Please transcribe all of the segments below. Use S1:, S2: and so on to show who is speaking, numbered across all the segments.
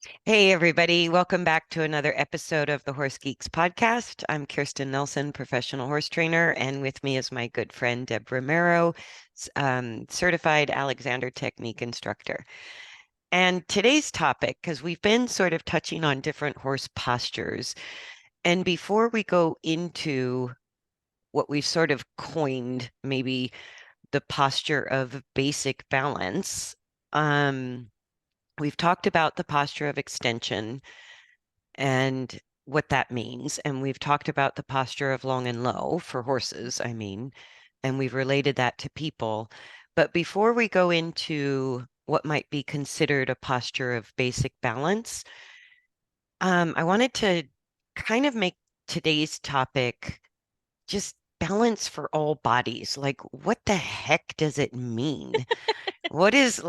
S1: Hey, everybody. Welcome back to another episode of the Horse Geeks podcast. I'm Kirsten Nelsen, professional horse trainer, and with me is my good friend, Deb Romero, certified Alexander Technique instructor. And today's topic, because we've been sort of touching on different horse postures, and before we go into what we've sort of coined, maybe the posture of basic balance, we've talked about the posture of extension and what that means. And we've talked about the posture of long and low for horses, I mean, and we've related that to people. But before we go into what might be considered a posture of basic balance, I wanted to kind of make today's topic just balance for all bodies. Like, what the heck does it mean? What does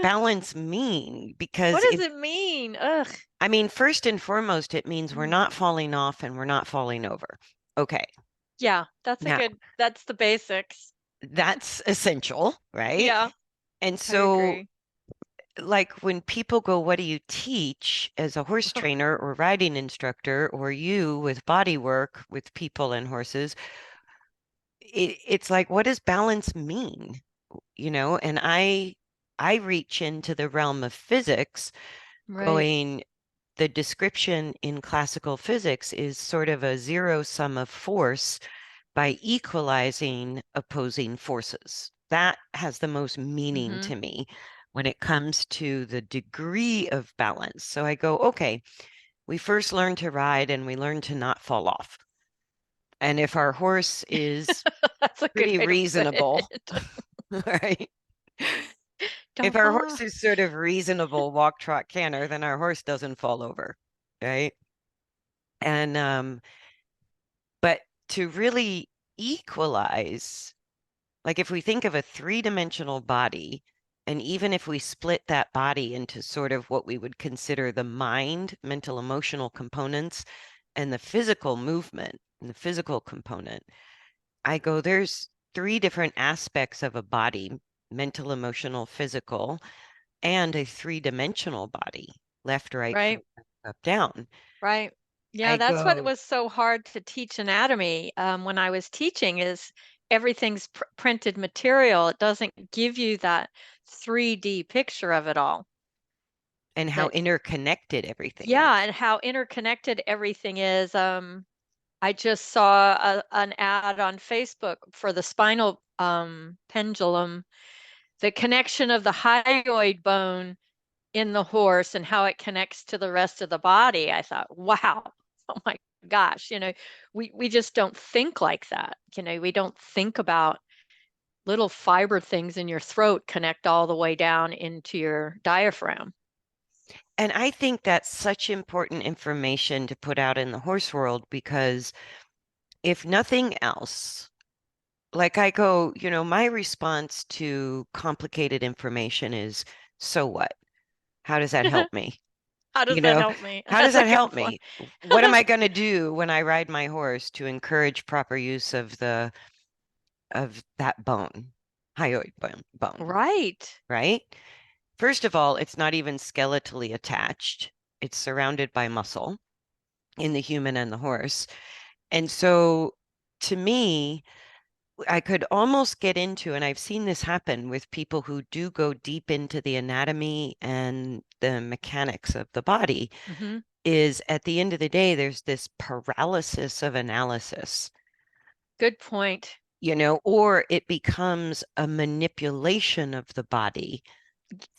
S1: balance mean?
S2: What
S1: Because
S2: does
S1: if
S2: it mean? Ugh.
S1: I mean, first and foremost, it means we're
S2: Mm.
S1: not falling off and we're not falling over. Okay.
S2: Yeah,
S1: Now,
S2: that's the basics.
S1: that's essential, right?
S2: Yeah,
S1: And
S2: I
S1: so,
S2: agree.
S1: like, when people go, what do you teach as a horse trainer or riding instructor, or you with body work with people and horses? It's like, what does balance mean? And I reach into the realm of physics,
S2: Right.
S1: going, the description in classical physics is sort of a zero sum of force by equalizing opposing forces. That has the most meaning
S2: Hmm.
S1: to me when it comes to the degree of balance. So I go, okay, we first learn to ride and we learn to not fall off. And if our horse is
S2: That's a good
S1: pretty
S2: way to put
S1: reasonable,
S2: it.
S1: right? If
S2: Don't
S1: our
S2: fall
S1: horse
S2: off.
S1: is sort of reasonable walk, trot, canter, then our horse doesn't fall over, right? And but to really equalize, like if we think of a three-dimensional body, and even if we split that body into sort of what we would consider the mind, mental, emotional components, and the physical movement and the physical component, I go, there's three different aspects of a body: mental, emotional, physical, and a three-dimensional body, left, right,
S2: Right,
S1: front, back, up, down.
S2: right. Yeah,
S1: I
S2: that's what
S1: go,
S2: was so hard to teach anatomy when I was teaching is everything's printed material. It doesn't give you that 3D picture of it all.
S1: and how
S2: That
S1: interconnected everything
S2: Yeah,
S1: is.
S2: and how interconnected everything is. I just saw an ad on Facebook for the spinal pendulum, the connection of the hyoid bone in the horse and how it connects to the rest of the body. I thought, wow, oh my gosh, we just don't think like that. We don't think about little fiber things in your throat connect all the way down into your diaphragm.
S1: And I think that's such important information to put out in the horse world because if nothing else, like I go, my response to complicated information is, so what? How does that help me?
S2: How does
S1: You
S2: that
S1: know,
S2: help me?
S1: how does
S2: That's a
S1: that
S2: good
S1: help
S2: point.
S1: me? What am I going to do when I ride my horse to encourage proper use of the of that bone, hyoid bone,
S2: Right.
S1: right? First of all, it's not even skeletally attached. It's surrounded by muscle in the human and the horse. And so to me, I could almost get into, and I've seen this happen with people who do go deep into the anatomy and the mechanics of the body,
S2: Hmm.
S1: is at the end of the day, there's this paralysis of analysis,
S2: Good point.
S1: or it becomes a manipulation of the body,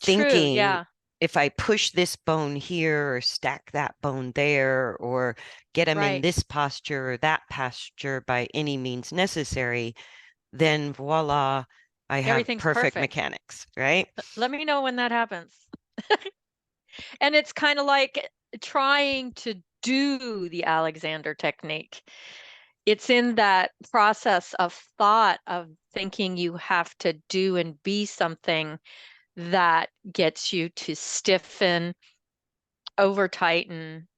S2: True.
S1: thinking
S2: Yeah.
S1: if I push this bone here or stack that bone there or get them in
S2: Right.
S1: this posture or that posture by any means necessary, then voila, I have
S2: Everything's
S1: perfect
S2: perfect.
S1: mechanics, right?
S2: Let me know when that happens. And it's kind of like trying to do the Alexander technique. It's in that process of thought of thinking you have to do and be something that gets you to stiffen, over tighten,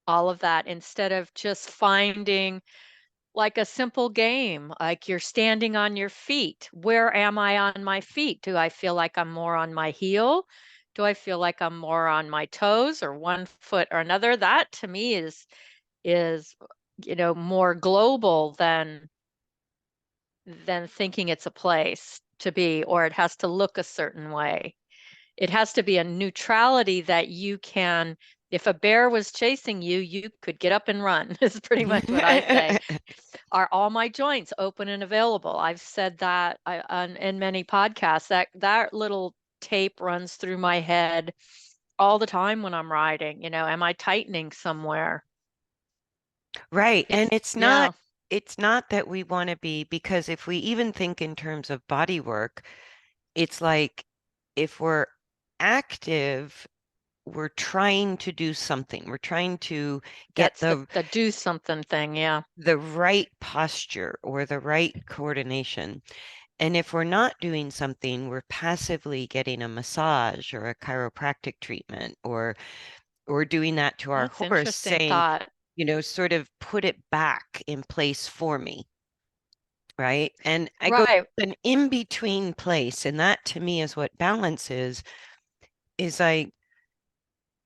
S2: all of that instead of just finding like a simple game, like you're standing on your feet. Where am I on my feet? Do I feel like I'm more on my heel? Do I feel like I'm more on my toes or one foot or another? That to me is more global than thinking it's a place to be, or it has to look a certain way. It has to be a neutrality that you can, if a bear was chasing you, you could get up and run, is pretty much what I say. Are all my joints open and available? I've said that in many podcasts. That little tape runs through my head all the time when I'm riding. Am I tightening somewhere?
S1: Right. And
S2: Yeah.
S1: it's not that we want to be, because if we even think in terms of body work, it's like if we're active, we're trying to do something. We're trying to get
S2: That's the do something thing. Yeah.
S1: the right posture or the right coordination. And if we're not doing something, we're passively getting a massage or a chiropractic treatment, or doing that to our
S2: That's
S1: horse,
S2: interesting
S1: saying,
S2: thought.
S1: sort of put it back in place for me. Right. And I go
S2: Right.
S1: an in-between place. And that to me is what balance is like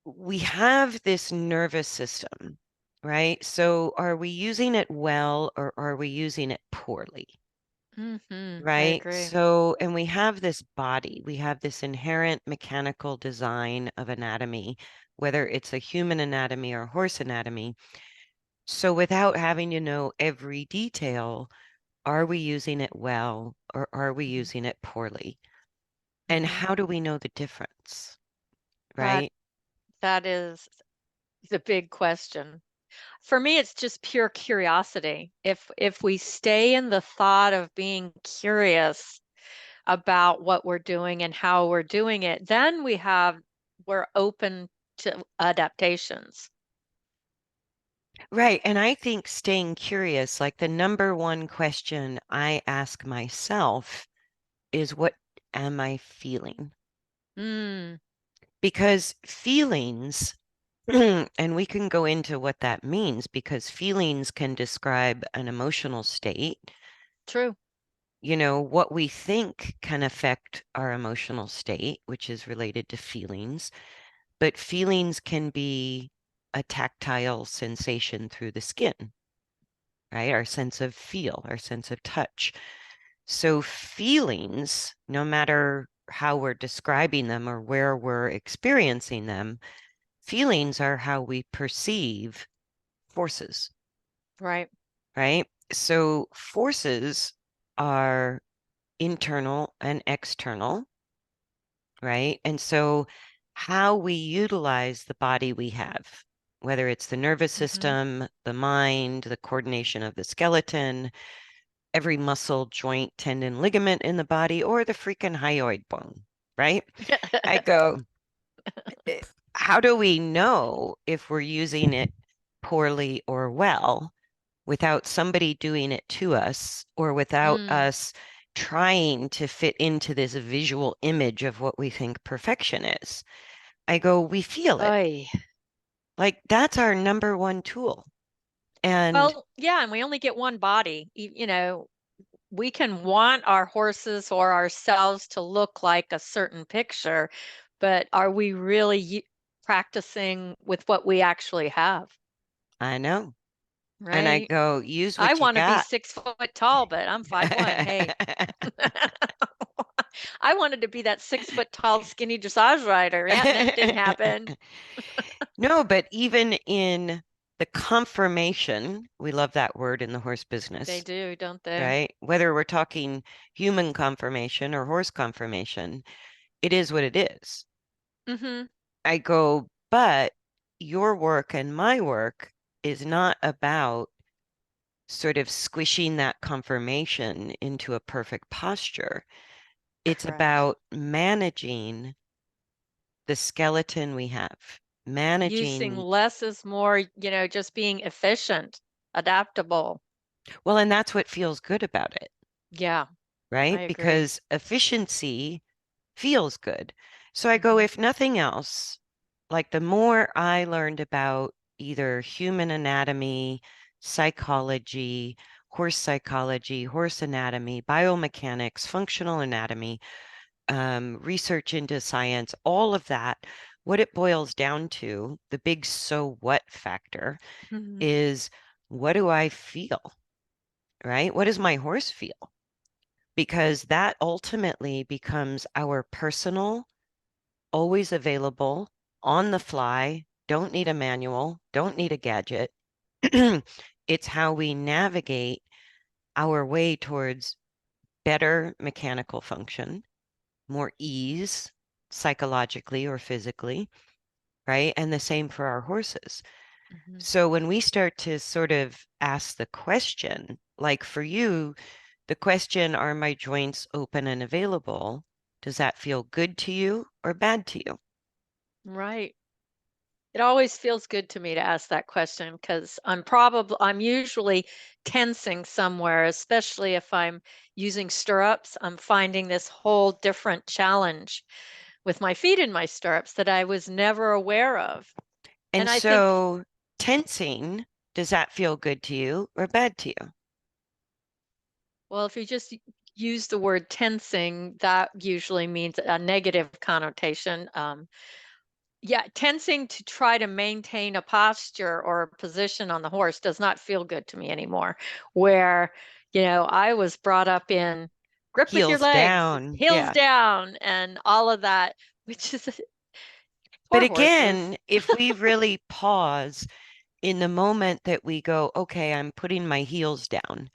S1: we have this nervous system, right? So are we using it well or are we using it poorly?
S2: I
S1: Right.
S2: agree.
S1: So, and we have this body, we have this inherent mechanical design of anatomy, whether it's a human anatomy or horse anatomy. So, without having to know every detail, are we using it well or are we
S2: Mhm.
S1: using it poorly? And
S2: Mhm.
S1: how do we know the difference?
S2: That
S1: Right.
S2: that is the big question. For me, it's just pure curiosity. If we stay in the thought of being curious about what we're doing and how we're doing it, then we're open to adaptations.
S1: Right. And I think staying curious, like the number one question I ask myself is, what am I feeling?
S2: Mm,
S1: Because feelings, and we can go into what that means, because feelings can describe an emotional state.
S2: true.
S1: What we think can affect our emotional state, which is related to feelings, but feelings can be a tactile sensation through the skin, right? Our sense of feel, our sense of touch. So feelings, no matter how we're describing them or where we're experiencing them, feelings are how we perceive forces,
S2: Right.
S1: right? So forces are internal and external, right? And so how we utilize the body we have, whether it's the nervous
S2: Hmm.
S1: system, the mind, the coordination of the skeleton, every muscle, joint, tendon, ligament in the body, or the freaking hyoid bone, right? I go, "Eh, how do we know if we're using it poorly or well without somebody doing it to us or without
S2: Mm.
S1: us trying to fit into this visual image of what we think perfection is?" I go, we feel it.
S2: Oy.
S1: Like that's our number one tool. And
S2: Well, yeah, and we only get one body. We can want our horses or ourselves to look like a certain picture, but are we really practicing with what we actually have?
S1: I know. And I
S2: Right?
S1: go, use
S2: I
S1: what you
S2: want to be
S1: got.
S2: 6 foot tall, but I'm 5'1". Hey, I wanted to be that 6 foot tall, skinny dressage rider. Yeah, that didn't happen.
S1: No, but even in the conformation, we love that word in the horse
S2: They
S1: business,
S2: do, don't they?
S1: right? Whether we're talking human conformation or horse conformation, it is what it is.
S2: Mm-hmm.
S1: I go, but your work and my work is not about sort of squishing that conformation into a perfect posture. It's
S2: Correct.
S1: about managing the skeleton we have,
S2: Using
S1: managing.
S2: less is more, just being efficient, adaptable.
S1: Well, and that's what feels good about it,
S2: Yeah, I
S1: right?
S2: agree.
S1: Because efficiency feels good. So I go,
S2: Hmm.
S1: if nothing else, like the more I learned about either human anatomy, psychology, horse anatomy, biomechanics, functional anatomy, research into science, all of that, what it boils down to, the big so what factor
S2: Mhm.
S1: is, what do I feel, right? What does my horse feel? Because that ultimately becomes our personal, always available, on the fly, don't need a manual, don't need a gadget. It's how we navigate our way towards better mechanical function, more ease psychologically or physically, right? And the same for our horses.
S2: Mhm.
S1: So when we start to sort of ask the question, like for you, the question, are my joints open and available? Does that feel good to you or bad to you?
S2: Right. It always feels good to me to ask that question because I'm usually tensing somewhere, especially if I'm using stirrups. I'm finding this whole different challenge with my feet in my stirrups that I was never aware of.
S1: And
S2: And I think,
S1: so tensing, does that feel good to you or bad to you?
S2: well, if you just use the word tensing, that usually means a negative connotation. Yeah, tensing to try to maintain a posture or a position on the horse does not feel good to me anymore. Where, I was brought up in grip with your
S1: Heels
S2: legs,
S1: down.
S2: heels
S1: Yeah.
S2: down, and all of that, which is
S1: But
S2: poor horses.
S1: again, if we really pause in the moment that we go, okay, I'm putting my heels down,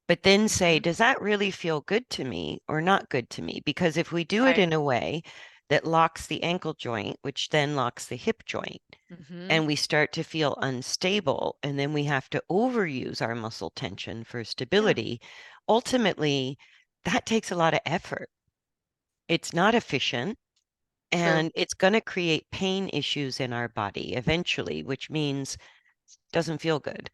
S1: but then say,
S2: Hmm.
S1: does that really feel good to me or not good to me? Because if we do it
S2: Right.
S1: in a way that locks the ankle joint, which then locks the hip joint,
S2: Hmm.
S1: and we start to feel unstable, and then we have to overuse our muscle tension for
S2: Yeah,
S1: stability, ultimately, that takes a lot of effort. It's not efficient.
S2: true.
S1: And it's going to create pain issues in our body eventually, which means doesn't feel good.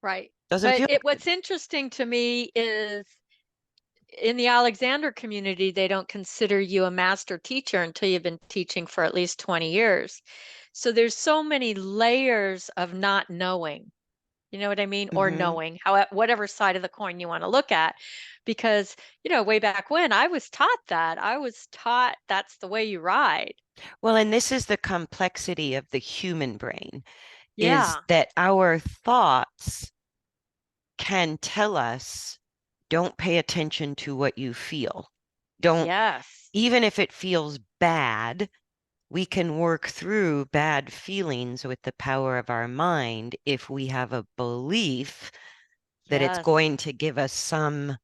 S2: Right.
S1: Doesn't
S2: But
S1: feel good.
S2: what's interesting to me is in the Alexander community, they don't consider you a master teacher until you've been teaching for at least 20 years. So there's so many layers of not knowing, you know what I mean? Or
S1: Hmm.
S2: knowing, whatever side of the coin you want to look at. Because, way back when I was taught that, I was taught that's the way you ride.
S1: Well, and this is the complexity of the human brain is
S2: Yeah.
S1: that our thoughts can tell us, don't pay attention to what you feel. Don't,
S2: Yes.
S1: even if it feels bad, we can work through bad feelings with the power of our mind if we have a belief that it's
S2: Yes.
S1: going to give us some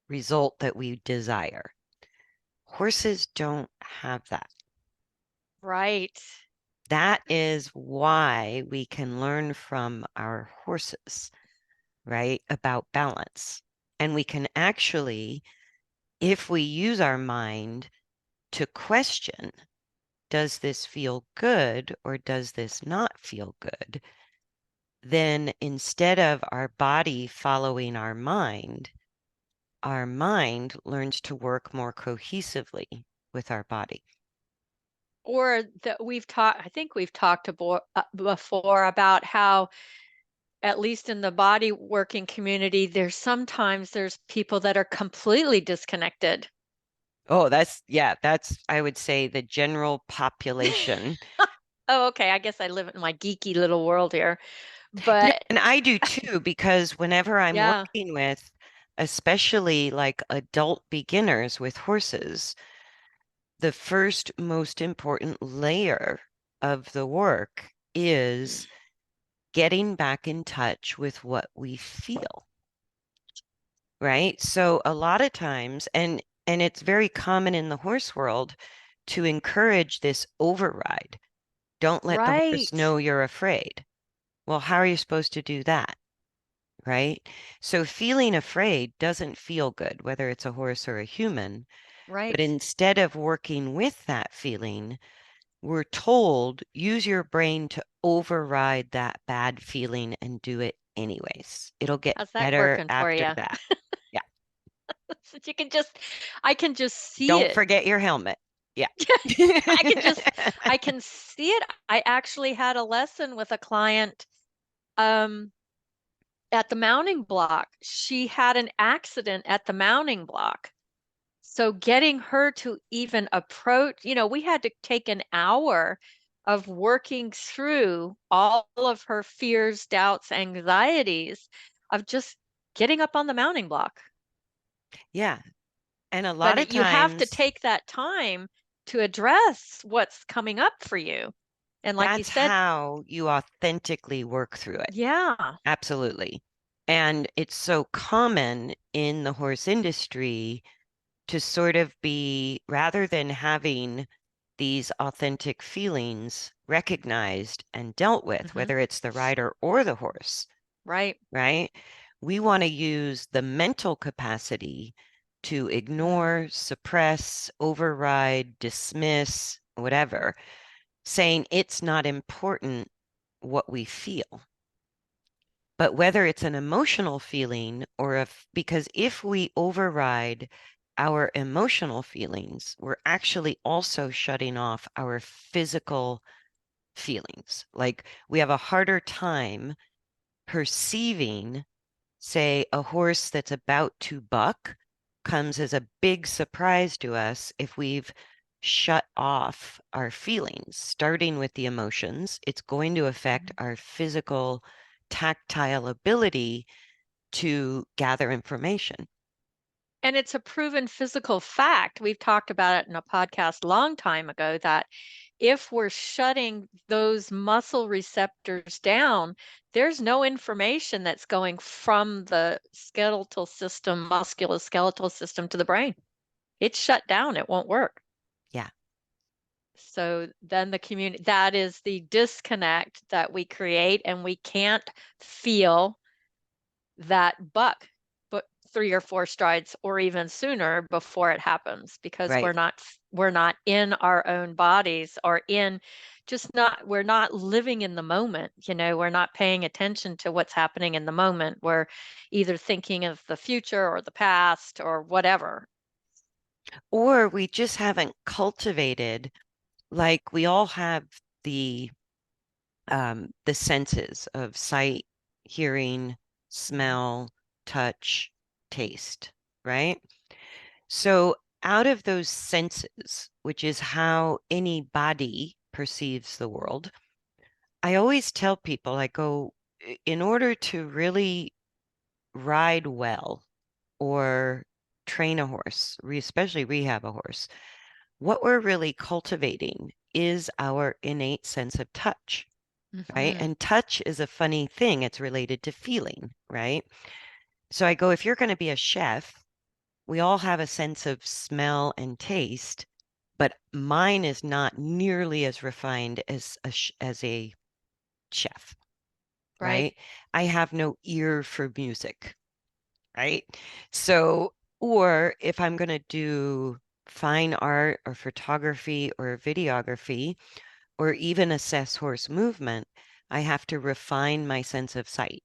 S1: result that we desire. Horses don't have that.
S2: Right.
S1: That is why we can learn from our horses, right, about balance. And we can actually, if we use our mind to question, does this feel good or does this not feel good? Then instead of our body following our mind learns to work more cohesively with our body.
S2: Or that I think we've talked before about how, at least in the body working community, there's people that are completely disconnected.
S1: Oh, yeah, that's, I would say, the general population.
S2: Oh, okay. I guess I live in my geeky little world here.
S1: No,
S2: But
S1: and I do too, because whenever I'm
S2: yeah,
S1: working with, especially like adult beginners with horses, the first most important layer of the work is getting back in touch with what we feel, right? So a lot of times, and it's very common in the horse world to encourage this override. Don't let the horse
S2: right,
S1: know you're afraid. Well, how are you supposed to do that? Right? So feeling afraid doesn't feel good, whether it's a horse or a human. But
S2: right.
S1: instead of working with that feeling, we're told use your brain to override that bad feeling and do it anyways. It'll get
S2: How's that
S1: better
S2: working for
S1: after
S2: you?
S1: that. Yeah.
S2: You can just, I can just see
S1: Don't
S2: it.
S1: forget your helmet. Yeah.
S2: I can just, I can see it. I actually had a lesson with a client um, at the mounting block. She had an accident at the mounting block. So getting her to even approach, we had to take an hour of working through all of her fears, doubts, anxieties of just getting up on the mounting block.
S1: Yeah. And a lot of
S2: But you have to
S1: times
S2: take that time to address what's coming up for you. And like you
S1: that's
S2: said,
S1: how you authentically work through it.
S2: yeah.
S1: Absolutely. And it's so common in the horse industry to sort of be, rather than having these authentic feelings recognized and dealt with,
S2: Hmm.
S1: whether it's the rider or the horse,
S2: Right.
S1: right? We want to use the mental capacity to
S2: Mm.
S1: ignore, suppress, override, dismiss, whatever, saying it's not important what we feel. But whether it's an emotional feeling or because if we override our emotional feelings, we're actually also shutting off our physical feelings. Like we have a harder time perceiving, say, a horse that's about to buck comes as a big surprise to us if we've shut off our feelings, starting with the emotions. It's going to affect
S2: Mhm.
S1: our physical, tactile ability to gather information.
S2: And it's a proven physical fact. We've talked about it in a podcast a long time ago that if we're shutting those muscle receptors down, there's no information that's going from the skeletal system, musculoskeletal system to the brain. It's shut down. It won't work.
S1: Yeah.
S2: So then the community, that is the disconnect that we create, and we can't feel that buck but 3 or 4 strides or even sooner before it happens, because
S1: Right.
S2: we're not in our own bodies, or in just not we're not living in the moment. We're not paying attention to what's happening in the moment. We're either thinking of the future or the past or whatever.
S1: Or we just haven't cultivated, like we all have the senses of sight, hearing,
S2: Mhm.
S1: smell, touch, taste, right? So out of those senses, which is how any body perceives the world, I always tell people, I go, in order to really ride well or train a horse, especially rehab a horse, what we're really cultivating is our innate sense of touch, right?
S2: Mhm.
S1: And touch is a funny thing. It's related to feeling, right? So I go, if you're going to be a chef, we all have a sense of smell and taste, but mine is not nearly as refined as as a chef,
S2: Right.
S1: right? I have no ear for music, right? So, or if I'm going to do fine art or photography or videography, or even assess horse movement, I have to refine my sense of sight,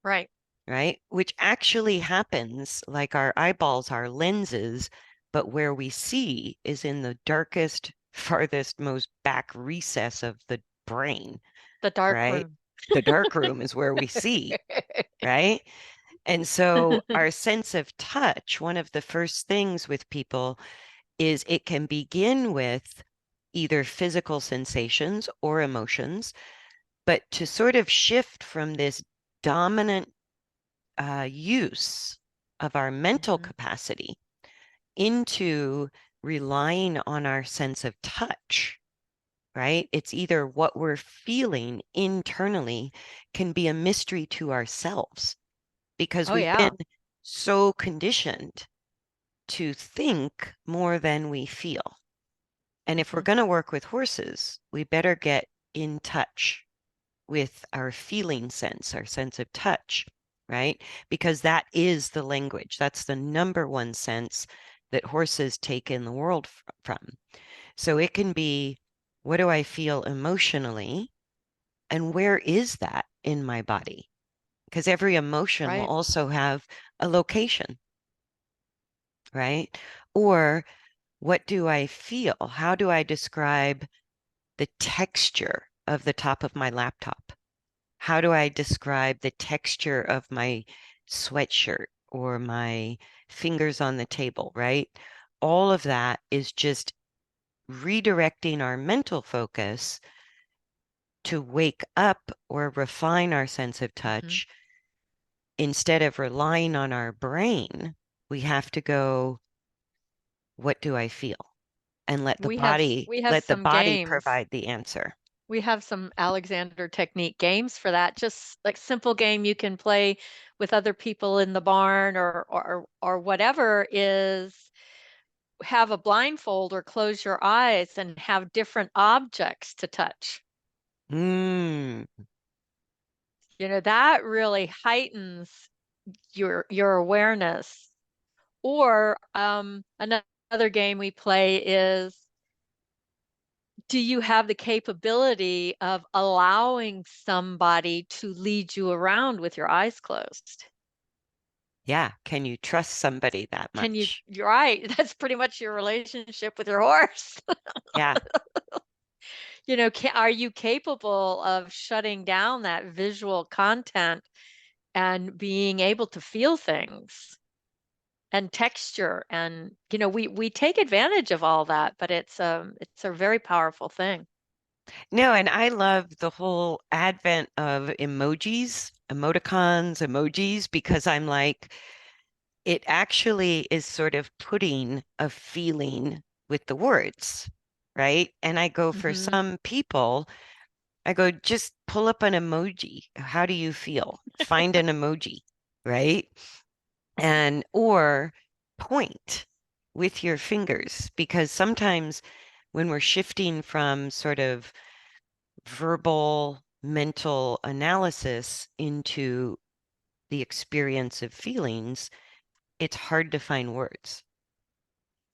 S2: Right.
S1: right? Which actually happens like our eyeballs are lenses, but where we see is in the darkest, farthest, most back recess of the brain,
S2: The dark
S1: right?
S2: room.
S1: The dark room is where we see, right? And so our sense of touch, one of the first things with people is it can begin with either physical sensations or emotions, but to sort of shift from this dominant use of our mental
S2: Mhm.
S1: capacity into relying on our sense of touch, right? It's either what we're feeling internally can be a mystery to ourselves because
S2: Oh
S1: we've been
S2: yeah.
S1: so conditioned to think more than we feel. And if we're
S2: Mhm.
S1: going to work with horses, we better get in touch with our feeling sense, our sense of touch, right? Because that is the language. That's the number one sense that horses take in the world from. So it can be, what do I feel emotionally? And where is that in my body? Because every emotion will
S2: Right.
S1: also have a location, right? Or what do I feel? How do I describe the texture of the top of my laptop? How do I describe the texture of my sweatshirt or my fingers on the table, right? All of that is just redirecting our mental focus to wake up or refine our sense of
S2: Mm-hmm.
S1: touch. Instead of relying on our brain, we have to go, what do I feel? And
S2: We have
S1: let the
S2: some
S1: body
S2: games.
S1: provide the answer.
S2: We have some Alexander technique games for that. Just like simple game you can play with other people in the barn or whatever is have a blindfold or close your eyes and have different objects to touch.
S1: Mm,
S2: That really heightens your awareness. Or another game we play is, do you have the capability of allowing somebody to lead you around with your eyes closed?
S1: yeah. Can you trust somebody that
S2: Can you,
S1: much?
S2: you're right. That's pretty much your relationship with your horse.
S1: Yeah.
S2: Are you capable of shutting down that visual content and being able to feel things and texture? And we take advantage of all that, but it's a very powerful thing.
S1: No, and I love the whole advent of emojis, emoticons, emojis, because I'm like, it actually is sort of putting a feeling with the words, right? And I go, for
S2: Hmm.
S1: some people, I go, just pull up an emoji. How do you feel? Find an emoji, right? And or point with your fingers, because sometimes when we're shifting from sort of verbal mental analysis into the experience of feelings, it's hard to find words,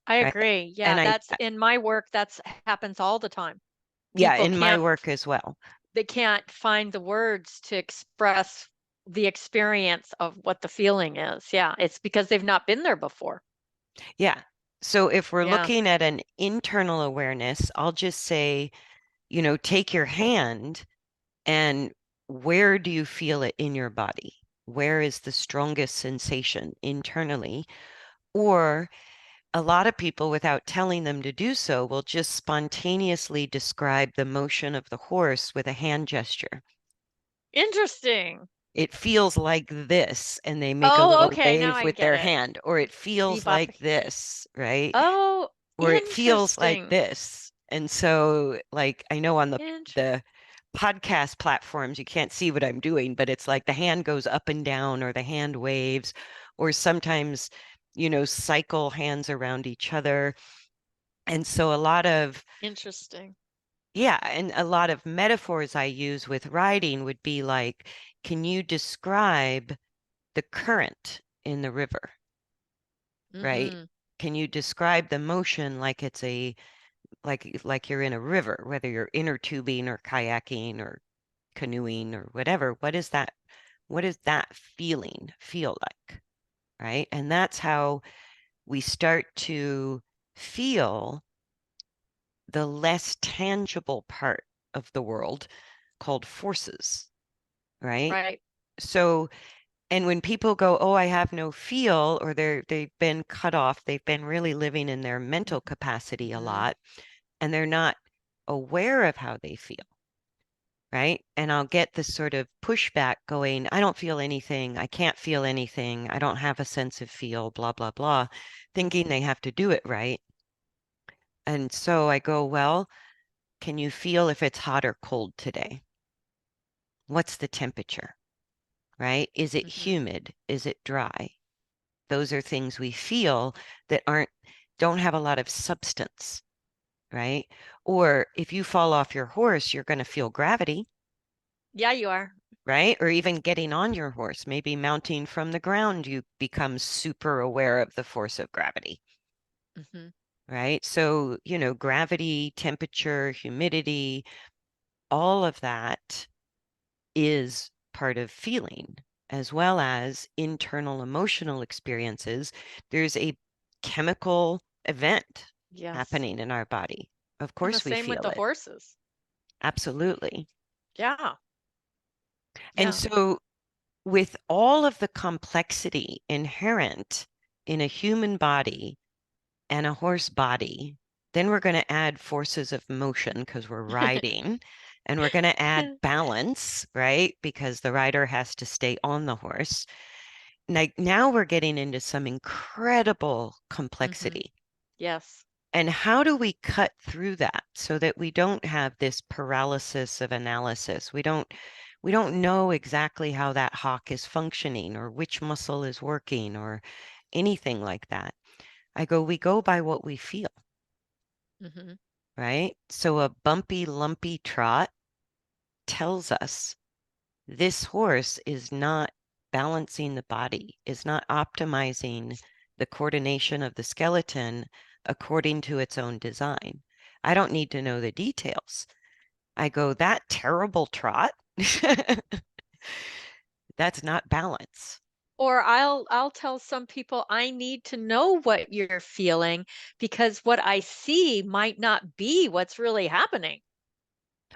S2: I
S1: right?
S2: agree.
S1: And
S2: Yeah, that's in my work, that's happens all the time.
S1: yeah,
S2: People
S1: in my
S2: can't
S1: work as well.
S2: they can't find the words to express the experience of what the feeling is. Yeah, it's because they've not been there before.
S1: Yeah. So if we're
S2: Yeah.
S1: looking at an internal awareness, I'll just say, take your hand and where do you feel it in your body? Where is the strongest sensation internally? Or a lot of people, without telling them to do so, will just spontaneously describe the motion of the horse with a hand gesture.
S2: Interesting.
S1: It feels like this, and they make a
S2: Oh,
S1: little
S2: okay, now
S1: wave
S2: I
S1: with
S2: get
S1: their
S2: it.
S1: hand, or it feels
S2: Bebop.
S1: like this, right?
S2: Oh,
S1: Or it feels like
S2: interesting.
S1: this. And so, like, I know on
S2: Int
S1: the podcast platforms, you can't see what I'm doing, but it's like the hand goes up and down, or the hand waves, or sometimes, cycle hands around each other. And so a lot of,
S2: Interesting.
S1: yeah, and a lot of metaphors I use with writing would be like, can you describe the current in the river, right?
S2: Mm-hmm.
S1: Can you describe the motion like it's like you're in a river, whether you're inner tubing or kayaking or canoeing or whatever? What does that feeling feel like? Right? And that's how we start to feel the less tangible part of the world called forces, right?
S2: Right.
S1: So, and when people go, "Oh, I have no feel," or they've been cut off, they've been really living in their mental capacity a
S2: Mm-hmm.
S1: lot, and they're not aware of how they feel, right? And I'll get this sort of pushback going, "I don't feel anything, I can't feel anything, I don't have a sense of feel, blah, blah, blah," thinking they have to do it right. And so I go, "Well, can you feel if it's hot or cold today? What's the temperature?" Right? Is it
S2: Mm-hmm.
S1: humid? Is it dry? Those are things we feel that don't have a lot of substance, right? Or if you fall off your horse, you're going to feel gravity,
S2: Yeah, you are.
S1: right? Or even getting on your horse, maybe mounting from the ground, you become super aware of the force of gravity,
S2: Mm-hmm.
S1: right? So, gravity, temperature, humidity, all of that is part of feeling, as well as internal emotional experiences. There's a chemical event
S2: Yes.
S1: happening in our body. Of
S2: And the
S1: course, we
S2: same with
S1: feel
S2: the
S1: it.
S2: horses.
S1: Absolutely.
S2: Yeah.
S1: And
S2: Yeah.
S1: so, with all of the complexity inherent in a human body and a horse body. Then we're going to add forces of motion because we're riding, and we're going to add balance, right? Because the rider has to stay on the horse. Now we're getting into some incredible complexity.
S2: Yes.
S1: And how do we cut through that so that we don't have this paralysis of analysis? We don't know exactly how that hock is functioning or which muscle is working or anything like that. We go by what we feel,
S2: Mm-hmm.
S1: right? So a bumpy, lumpy trot tells us this horse is not balancing the body, is not optimizing the coordination of the skeleton according to its own design. I don't need to know the details. I go, that terrible trot, that's not balance.
S2: Or I'll tell some people I need to know what you're feeling because what I see might not be what's really happening.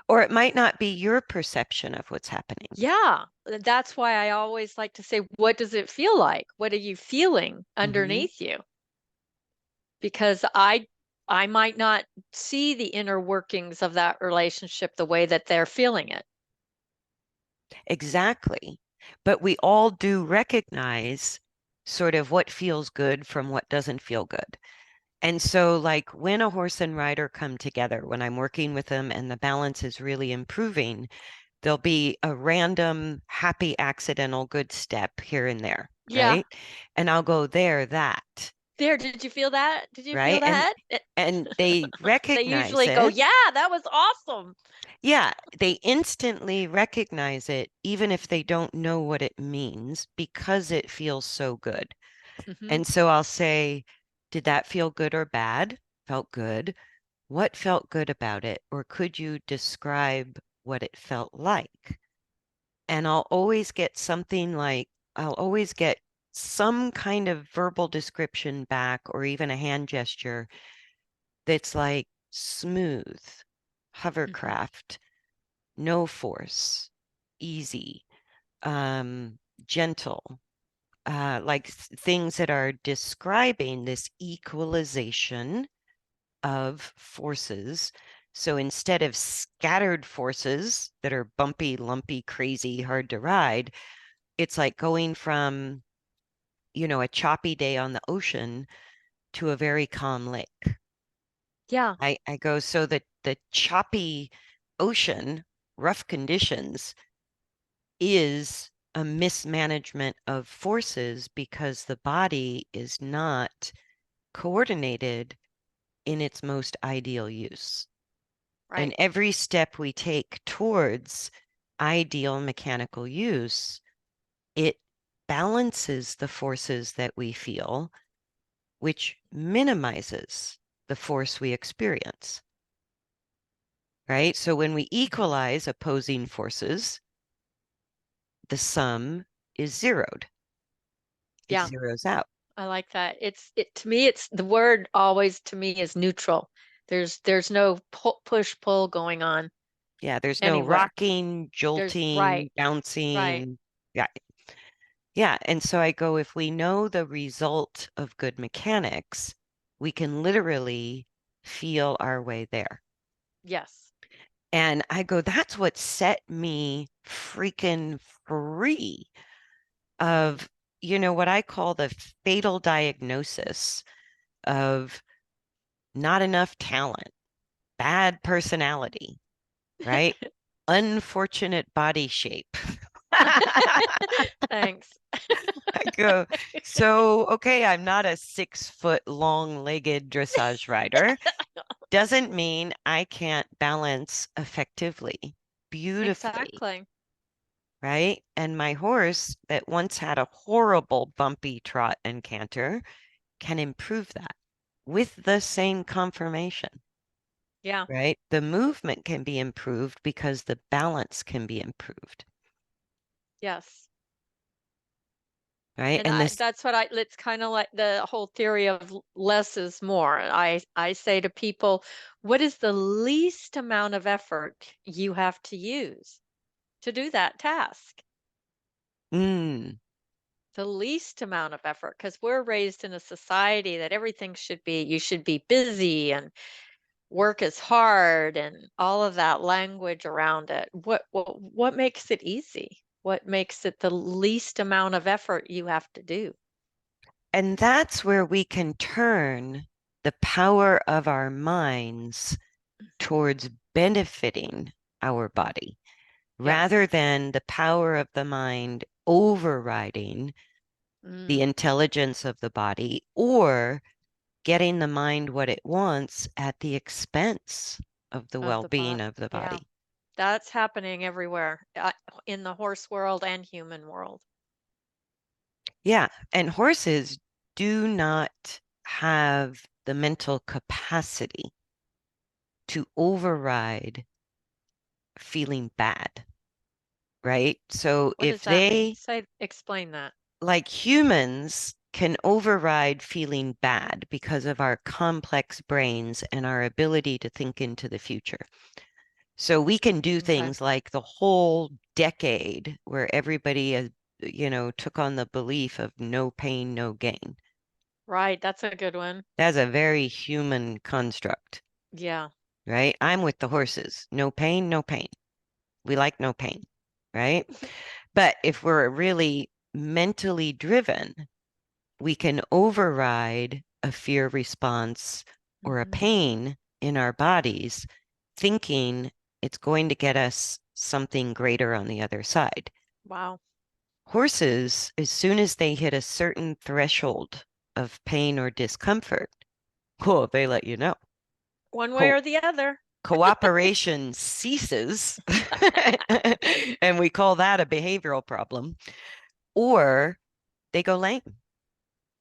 S1: Or it might not be your perception of what's happening.
S2: Yeah, that's why I always like to say, what does it feel like? What are you feeling
S1: Mhm.
S2: underneath you? Because I might not see the inner workings of that relationship the way that they're feeling it.
S1: Exactly. But we all do recognize sort of what feels good from what doesn't feel good. And so, like when a horse and rider come together, when I'm working with them and the balance is really improving, there'll be a random happy accidental good step here and there,
S2: Yeah.
S1: right? And I'll go there, that,
S2: There, did you feel that? Did you feel
S1: right? And
S2: that?
S1: and they
S2: They
S1: recognize
S2: usually go,
S1: it.
S2: yeah, that was awesome.
S1: Yeah, they instantly recognize it, even if they don't know what it means, because it feels so good.
S2: Hmm.
S1: And so I'll say, did that feel good or bad? Felt good. What felt good about it? Or could you describe what it felt like? And I'll always get some kind of verbal description back or even a hand gesture that's like smooth,
S2: Hmm.
S1: hovercraft, no force, easy, gentle, like things that are describing this equalization of forces. So instead of scattered forces that are bumpy, lumpy, crazy, hard to ride, it's like going from, a choppy day on the ocean to a very calm lake.
S2: Yeah,
S1: I go, so that the choppy ocean, rough conditions, is a mismanagement of forces because the body is not coordinated in its most ideal use. And
S2: right.
S1: every step we take towards ideal mechanical use, it balances the forces that we feel, which minimizes the force we experience, right? So when we
S2: Mhm.
S1: equalize opposing forces, the sum is zeroed. It
S2: Yeah,
S1: zeroes out.
S2: I like that. It to me, it's the word always to me is neutral. There's no push pull going on
S1: Yeah, there's no
S2: anywhere.
S1: rocking,
S2: There's right,
S1: jolting,
S2: right.
S1: bouncing. Yeah. Yeah. And so I go, if we know the result of good mechanics, we can literally feel our way there.
S2: Yes.
S1: And I go, that's what set me freaking free
S2: Hmm.
S1: of, what I call the fatal diagnosis of not enough talent, bad personality, right? Unfortunate body shape.
S2: Thanks.
S1: I go, so okay, I'm not a 6 foot long-legged dressage rider. Doesn't mean I can't balance effectively, beautifully,
S2: Exactly.
S1: right? And my horse that once had a horrible bumpy trot and canter can improve that with the same conformation,
S2: Yeah.
S1: right? The movement can be improved because the balance can be improved,
S2: Yes.
S1: right?
S2: And
S1: And this,
S2: that's what it's kind of like the whole theory of less is more. I say to people, what is the least amount of effort you have to use to do that task?
S1: mm,
S2: The least amount of effort, because we're raised in a society that everything should be, you should be busy and work is hard and all of that language around it. What makes it easy? What makes it the least amount of effort you have to do?
S1: And that's where we can turn the power of our minds
S2: Mhm.
S1: towards benefiting our body rather
S2: Yes.
S1: than the power of the mind overriding the
S2: Mm,
S1: intelligence of the body or getting the mind what it wants at the expense of the
S2: of the
S1: well-being
S2: body.
S1: of the
S2: Yeah.
S1: body.
S2: That's happening everywhere, in the horse world and human world.
S1: Yeah, and horses do not have the mental capacity to override feeling bad, right? So
S2: What
S1: if
S2: does that mean?
S1: they,
S2: Say, explain that.
S1: like humans, can override feeling bad because of our complex brains and our ability to think into the future. So we can do
S2: Okay.
S1: things like the whole decade where everybody, took on the belief of no pain, no gain.
S2: Right. That's a good one.
S1: That's a very human construct,
S2: Yeah.
S1: right? I'm with the horses. No pain, no pain. We like no pain, right? But if we're really mentally driven, we can override a fear response or a
S2: Hmm.
S1: pain in our bodies, thinking it's going to get us something greater on the other side.
S2: Wow.
S1: Horses, as soon as they hit a certain threshold of pain or discomfort, oh, they let you know.
S2: One way
S1: Co-
S2: or the other.
S1: Cooperation ceases, and we call that a behavioral problem, or they go lame.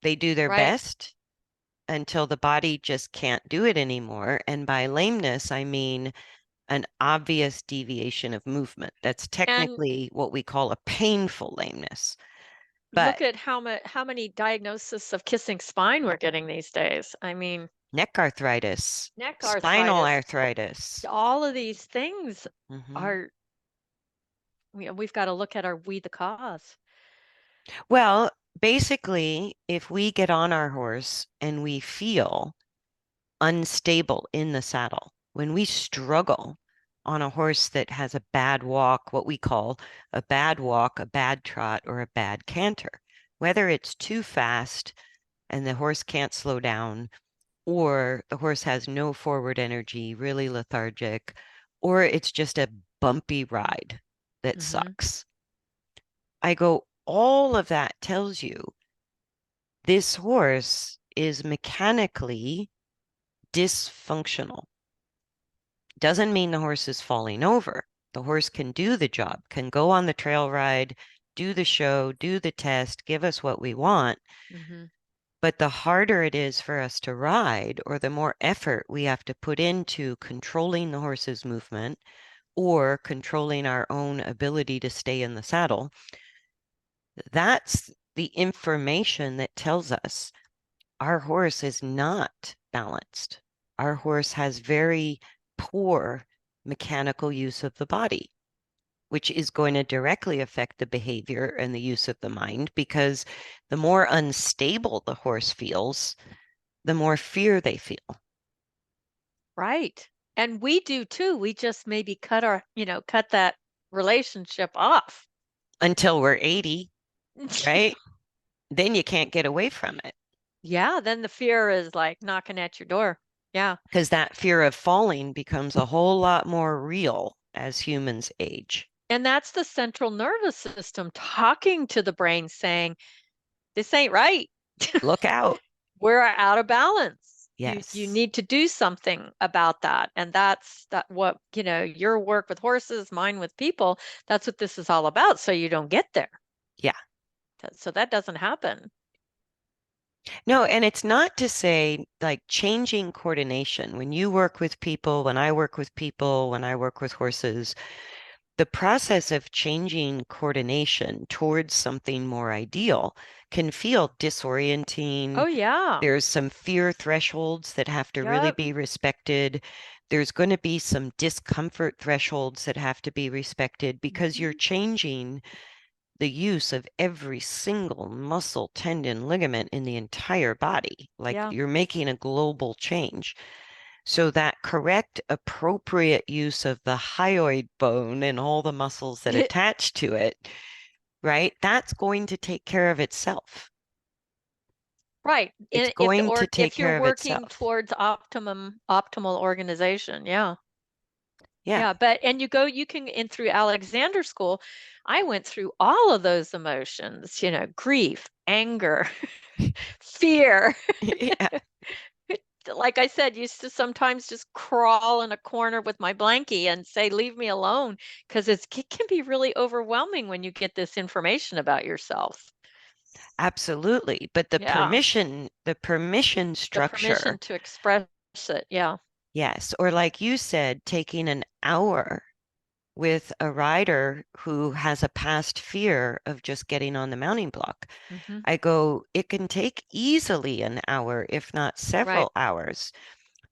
S1: They do their
S2: Right.
S1: best until the body just can't do it anymore. And by lameness, I mean an obvious deviation of movement. That's
S2: And
S1: technically what we call a painful lameness.
S2: look
S1: But
S2: at how many diagnoses of kissing spine we're getting these days. I mean,
S1: neck arthritis,
S2: neck
S1: spinal
S2: arthritis,
S1: arthritis.
S2: all of these things
S1: Mhm.
S2: are, we've got to look at, are we the cause?
S1: Well, basically, if we get on our horse and we feel unstable in the saddle, when we struggle on a horse that has a bad walk, what we call a bad walk, a bad trot, or a bad canter, whether it's too fast and the horse can't slow down, or the horse has no forward energy, really lethargic, or it's just a bumpy ride that
S2: Hmm.
S1: sucks. I go, all of that tells you this horse is mechanically dysfunctional. Doesn't mean the horse is falling over. The horse can do the job, can go on the trail ride, do the show, do the test, give us what we want.
S2: Hmm.
S1: But the harder it is for us to ride, or the more effort we have to put into controlling the horse's movement or controlling our own ability to stay in the saddle, that's the information that tells us our horse is not balanced. Our horse has very poor mechanical use of the body, which is going to directly affect the behavior and the use of the mind because the more unstable the horse feels, the more fear they feel
S2: Right. And we do too. We just maybe cut that relationship off.
S1: until we're 80, right? Then you can't get away from it
S2: Yeah, then the fear is like knocking at your door. Yeah.
S1: because that fear of falling becomes a whole lot more real as humans age.
S2: And that's the central nervous system talking to the brain saying, this ain't right.
S1: Look out.
S2: We're out of balance. You
S1: Yes.
S2: need to do something about that. And that's that what, your work with horses, mine with people, that's what this is all about. So you don't get there.
S1: Yeah.
S2: So that doesn't happen.
S1: No, and it's not to say like changing coordination. When you work with people, when I work with people, when I work with horses, the process of changing coordination towards something more ideal can feel
S2: Oh
S1: disorienting.
S2: yeah.
S1: There's some fear thresholds that have to really
S2: Yep.
S1: be respected. There's going to be some discomfort thresholds that have to be respected because you're
S2: Mhm.
S1: changing the use of every single muscle, tendon, ligament in the entire body. Like
S2: Yeah.
S1: you're making a global change. So that correct, appropriate use of the hyoid bone and all the muscles that attach to it, right? That's going to take care of itself.
S2: Right.
S1: It's
S2: If the
S1: going to take
S2: if you're
S1: care of
S2: working
S1: itself.
S2: towards optimal organization, yeah.
S1: Yeah,
S2: Yeah, but and you can in through Alexander School, I went through all of those emotions, grief, anger, fear.
S1: yeah,
S2: Like I said, used to sometimes just crawl in a corner with my blankie and say, leave me alone, because it can be really overwhelming when you get this information about yourself.
S1: absolutely. But
S2: Yeah,
S1: the permission
S2: the permission
S1: structure,
S2: to express it. Yeah.
S1: yes. Or like you said, taking an hour with a rider who has a past fear of just getting on the mounting block.
S2: Hmm.
S1: I go, it can take easily an hour, if not
S2: Right.
S1: several hours,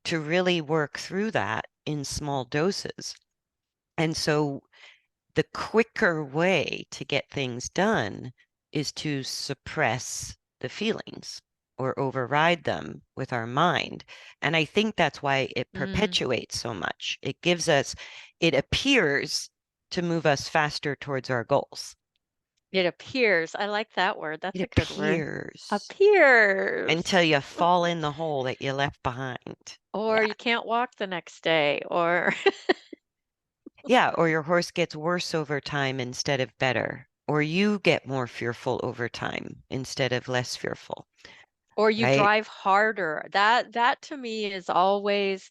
S1: to really work through that in small doses. And so the quicker way to get things done is to suppress the feelings or override them with our mind. And I think that's why it
S2: Mm,
S1: perpetuates so much. It appears to move us faster towards our goals.
S2: it appears. I like that word.
S1: It
S2: That's a good word.
S1: appears
S2: Appears.
S1: until you fall in the hole that you left behind.
S2: Or
S1: Yeah.
S2: you can't walk the next day, or
S1: Yeah. Or your horse gets worse over time instead of better. Or you get more fearful over time instead of less fearful,
S2: or you
S1: right?
S2: drive harder. That to me is always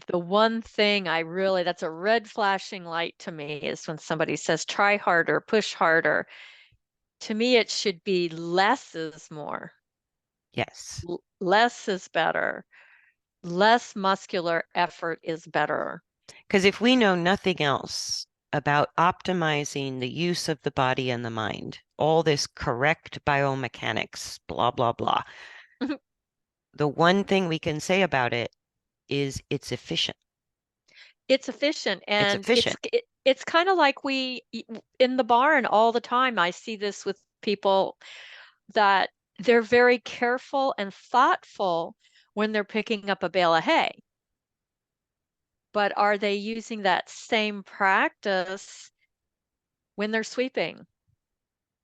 S2: the one thing that's a red flashing light to me is when somebody says try harder, push harder. To me, it should be less is more.
S1: Yes.
S2: Less is better. Less muscular effort is better.
S1: Because if we know nothing else about optimizing the use of the body and the mind, all this correct biomechanics, blah, blah, blah, the one thing we can say about it is it's efficient.
S2: It's efficient,
S1: It's
S2: and
S1: efficient.
S2: it's kind of like in the barn all the time. I see this with people that they're very careful and thoughtful when they're picking up a bale of hay. But are they using that same practice when they're sweeping,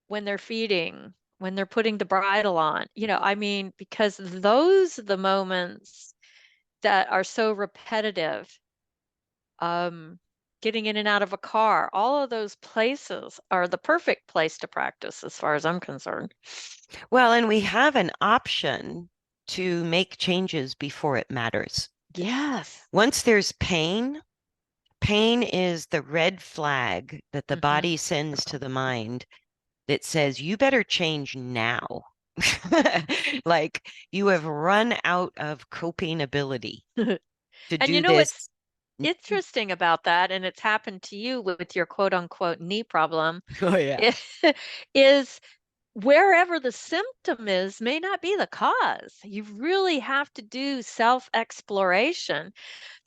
S2: when they're feeding, when they're putting the bridle on? I mean, because those are the moments that are so repetitive. Um, Getting in and out of a car, all of those places are the perfect place to practice as far as I'm concerned.
S1: Well, and we have an option to make changes before it matters.
S2: Yes.
S1: Once there's pain, pain is the red flag that the
S2: Hmm.
S1: body sends to the mind that says, you better change now. Like you have run out of coping ability to
S2: And you
S1: do
S2: know
S1: this.
S2: what's interesting about that, and it's happened to you with your quote unquote knee problem,
S1: Oh, yeah.
S2: i- is wherever the symptom is may not be the cause. You really have to do self exploration.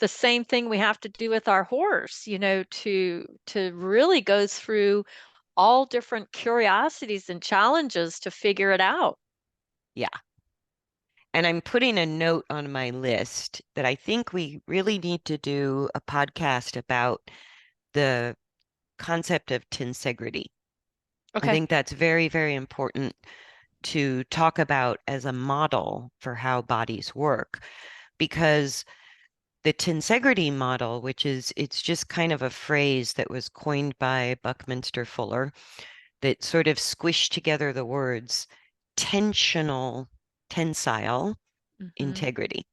S2: The same thing we have to do with our horse, to really go through all different curiosities and challenges to figure it out.
S1: Yeah. And I'm putting a note on my list that I think we really need to do a podcast about the concept of tensegrity. I
S2: Okay.
S1: think that's very, very important to talk about as a model for how bodies work because the tensegrity model, it's just kind of a phrase that was coined by Buckminster Fuller that sort of squished together the words tensile
S2: Mm-hmm.
S1: integrity,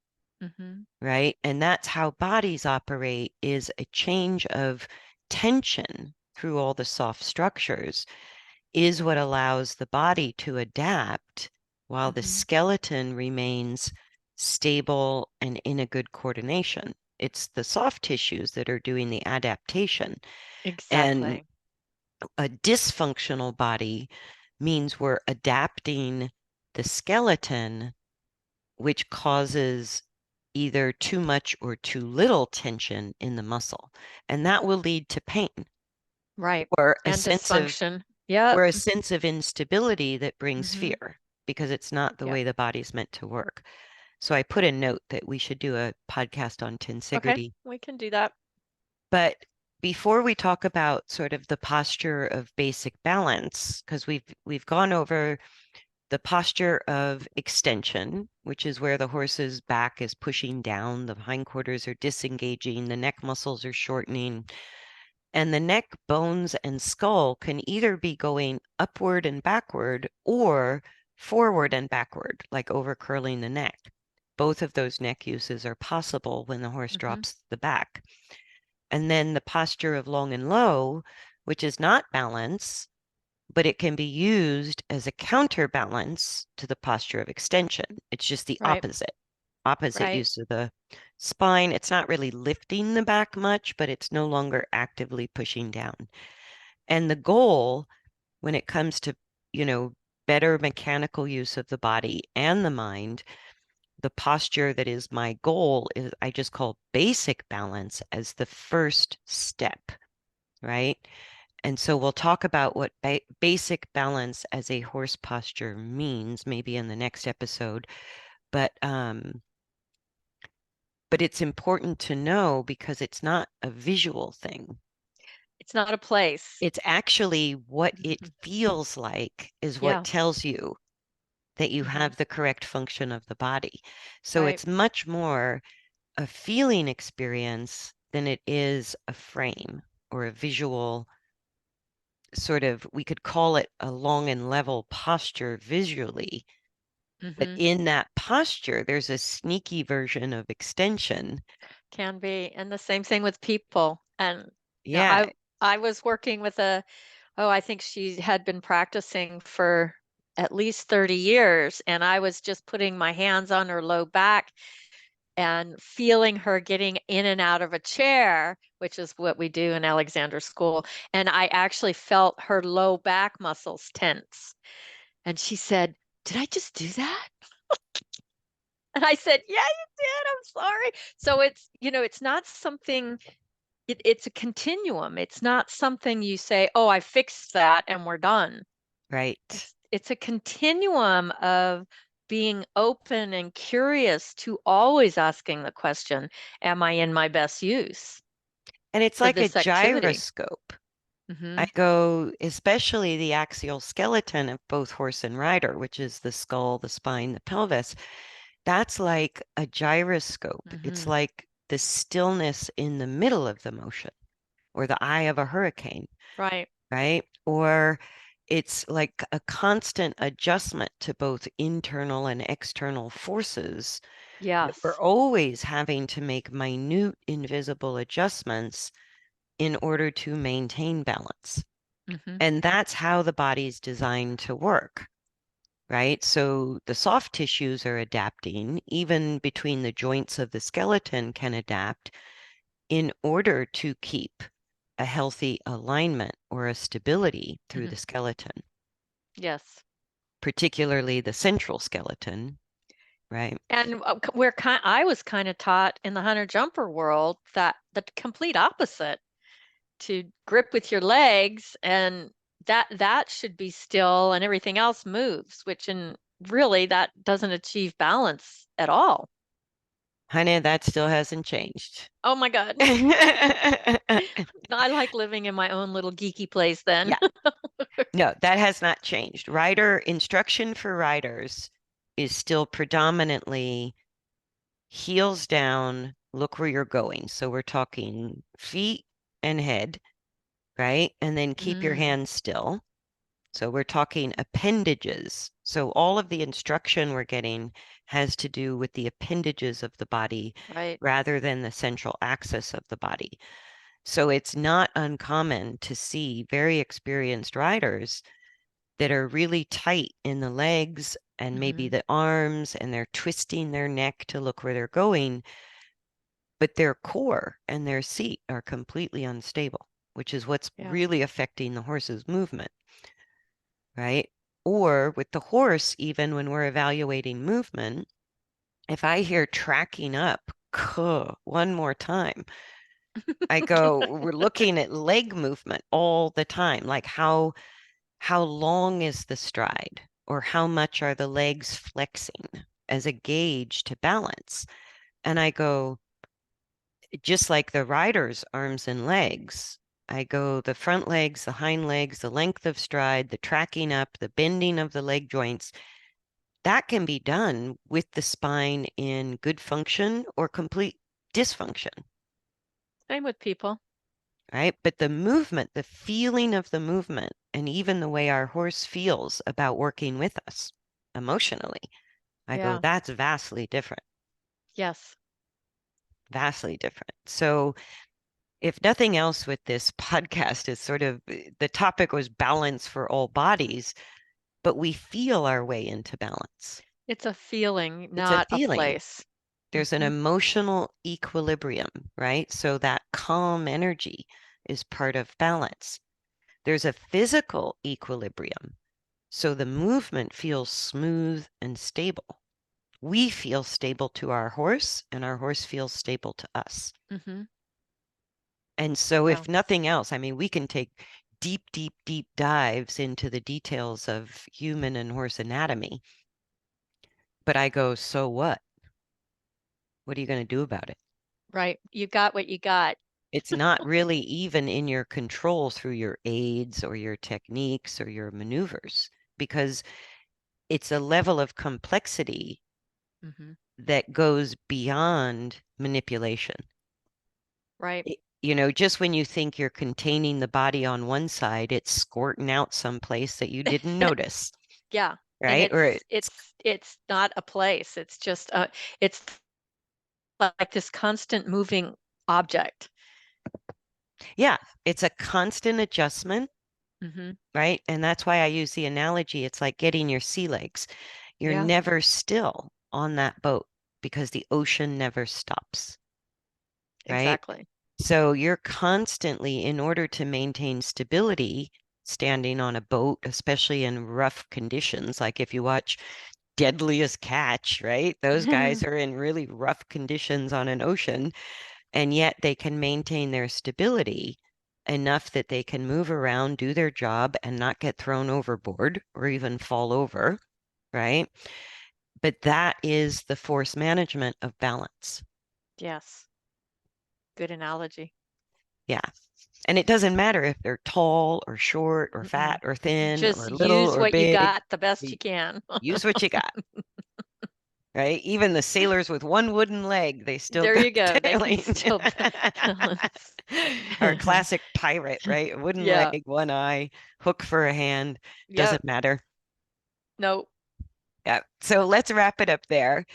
S2: Mm-hmm.
S1: right? And that's how bodies operate is a change of tension through all the soft structures is what allows the body to adapt while the
S2: Mm-hmm.
S1: skeleton remains stable and in a good coordination. It's the soft tissues that are doing the adaptation. And
S2: Exactly.
S1: a dysfunctional body means we're adapting the skeleton, which causes either too much or too little tension in the muscle. And that will lead to pain
S2: Right.
S1: or a
S2: And
S1: sense of
S2: dysfunction. Yep.
S1: or a sense of instability that brings
S2: Mm-hmm.
S1: fear because it's not the
S2: Yep.
S1: way the body's meant to work. So I put a note that we should do a podcast on
S2: Okay,
S1: tensegrity.
S2: we can do that.
S1: But before we talk about sort of the posture of basic balance, because we've gone over the posture of extension, which is where the horse's back is pushing down, the hindquarters are disengaging, the neck muscles are shortening, and the neck, bones, and skull can either be going upward and backward or forward and backward, like over curling the neck. Both of those neck uses are possible when the horse
S2: Mm-hmm.
S1: drops the back. And then the posture of long and low, which is not balance, but it can be used as a counterbalance to the posture of extension. It's just the
S2: Right.
S1: opposite
S2: Right.
S1: use of the spine. It's not really lifting the back much, but it's no longer actively pushing down. And the goal when it comes to, you know, better mechanical use of the body and the mind, the posture that is my goal is I just call basic balance as the first step, right? And so we'll talk about what basic balance as a horse posture means maybe in the next episode. But it's important to know because it's not a visual thing.
S2: It's not a place.
S1: It's actually what it
S2: Mm-hmm.
S1: feels like is what
S2: Yeah.
S1: tells you that you
S2: Mm-hmm.
S1: have the correct function of the body. So
S2: Right.
S1: it's much more a feeling experience than it is a frame or a visual sort of, we could call it a long and level posture visually. But
S2: Mm-hmm.
S1: in that posture, there's a sneaky version of extension.
S2: Can be. And the same thing with people. And you know,
S1: Yeah,
S2: I was working with I think she had been practicing for at least 30 years. And I was just putting my hands on her low back and feeling her getting in and out of a chair, which is what we do in Alexander School. And I actually felt her low back muscles tense. And she said, "Did I just do that?" And I said, "Yeah, you did. I'm sorry." So it's not something, it's a continuum. It's not something you say, "Oh, I fixed that and we're done."
S1: right.
S2: It's a continuum of being open and curious to always asking the question, am I in my best use
S1: And it's
S2: for
S1: like a
S2: this activity?
S1: gyroscope.
S2: Hmm.
S1: I go, especially the axial skeleton of both horse and rider, which is the skull, the spine, the pelvis. That's like a gyroscope. It's
S2: Hmm.
S1: like the stillness in the middle of the motion or the eye of a hurricane,
S2: Right.
S1: right? Or it's like a constant adjustment to both internal and external forces that we're
S2: Yes.
S1: always having to make minute, invisible adjustments in order to maintain balance.
S2: Hmm.
S1: And that's how the body's designed to work, right? So the soft tissues are adapting, even between the joints of the skeleton can adapt in order to keep a healthy alignment or a stability through
S2: Hmm.
S1: the skeleton,
S2: Yes.
S1: particularly the central skeleton, right?
S2: And I was kind of taught in the hunter jumper world that the complete opposite, to grip with your legs, and that should be still and everything else moves, which in really that doesn't achieve balance at all.
S1: Honey, that still hasn't changed.
S2: Oh my God. I like living in my own little geeky place then.
S1: Yeah, no, that has not changed. Rider instruction for riders is still predominantly heels down, look where you're going. So we're talking feet and head, right? And then keep your
S2: Mm,
S1: hands still. So we're talking appendages. So all of the instruction we're getting has to do with the appendages of the body
S2: right.
S1: rather than the central axis of the body. So it's not uncommon to see very experienced riders that are really tight in the legs and maybe
S2: Hmm.
S1: the arms, and they're twisting their neck to look where they're going, but their core and their seat are completely unstable, which is what's
S2: Yeah.
S1: really affecting the horse's movement, right? Or with the horse, even when we're evaluating movement, if I hear tracking up, one more time, I go, we're looking at leg movement all the time, like how long is the stride, or how much are the legs flexing as a gauge to balance? And I go, just like the rider's arms and legs, I go the front legs, the hind legs, the length of stride, the tracking up, the bending of the leg joints. That can be done with the spine in good function or complete dysfunction,
S2: Same with people.
S1: right? But the movement, the feeling of the movement, and even the way our horse feels about working with us emotionally, I go,
S2: Yeah.
S1: that's vastly different,
S2: Yes.
S1: vastly different. So if nothing else with this podcast is sort of the topic was balance for all bodies, but we feel our way into balance.
S2: It's a feeling,
S1: It's a
S2: not a
S1: feeling.
S2: place.
S1: There's an
S2: Hmm.
S1: emotional equilibrium, right? So that calm energy is part of balance. There's a physical equilibrium. So the movement feels smooth and stable. We feel stable to our horse, and our horse feels stable to us.
S2: Hmm.
S1: And so,
S2: Yeah.
S1: if nothing else, I mean, we can take deep, deep, deep dives into the details of human and horse anatomy. But I go, so what? What are you going to do about it?
S2: Right. You got what you got.
S1: It's not really even in your control through your aids or your techniques or your maneuvers, because it's a level of complexity
S2: Hmm.
S1: that goes beyond manipulation.
S2: Right.
S1: Just when you think you're containing the body on one side, it's squirting out someplace that you didn't notice,
S2: Yeah. And
S1: right? Or
S2: it's not a place. It's just it's like this constant moving object.
S1: yeah, it's a constant adjustment,
S2: Hmm.
S1: right? And that's why I use the analogy. It's like getting your sea legs. You're
S2: Yeah.
S1: never still on that boat because the ocean never stops, right?
S2: Exactly.
S1: So you're constantly, in order to maintain stability, standing on a boat, especially in rough conditions, like if you watch Deadliest Catch, right? Those guys are in really rough conditions on an ocean, and yet they can maintain their stability enough that they can move around, do their job, and not get thrown overboard or even fall over, right? But that is the force management of balance.
S2: Yes. Good analogy.
S1: Yeah. And it doesn't matter if they're tall or short or fat
S2: Mm-mm.
S1: or thin
S2: Just
S1: or little
S2: use
S1: or
S2: what you
S1: big.
S2: got the best
S1: y-
S2: you can.
S1: Use what you got, right? Even the sailors with one wooden leg, they still
S2: There
S1: got
S2: you go. They can
S1: sailing.
S2: still balance.
S1: Our classic pirate, right? Wooden
S2: Yeah.
S1: leg, one eye, hook for a hand,
S2: Yep.
S1: doesn't matter.
S2: No.
S1: Yeah. So let's wrap it up there.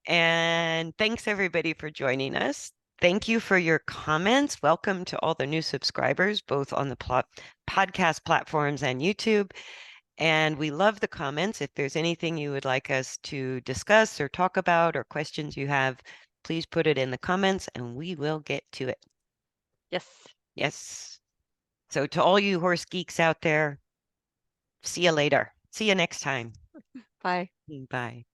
S1: And thanks everybody for joining us. Thank you for your comments. Welcome to all the new subscribers, both on the podcast platforms and YouTube. And we love the comments. If there's anything you would like us to discuss or talk about or questions you have, please put it in the comments and we will get to it.
S2: Yes.
S1: Yes. So to all you horse geeks out there, see you later. See you next time.
S2: Bye.
S1: Bye.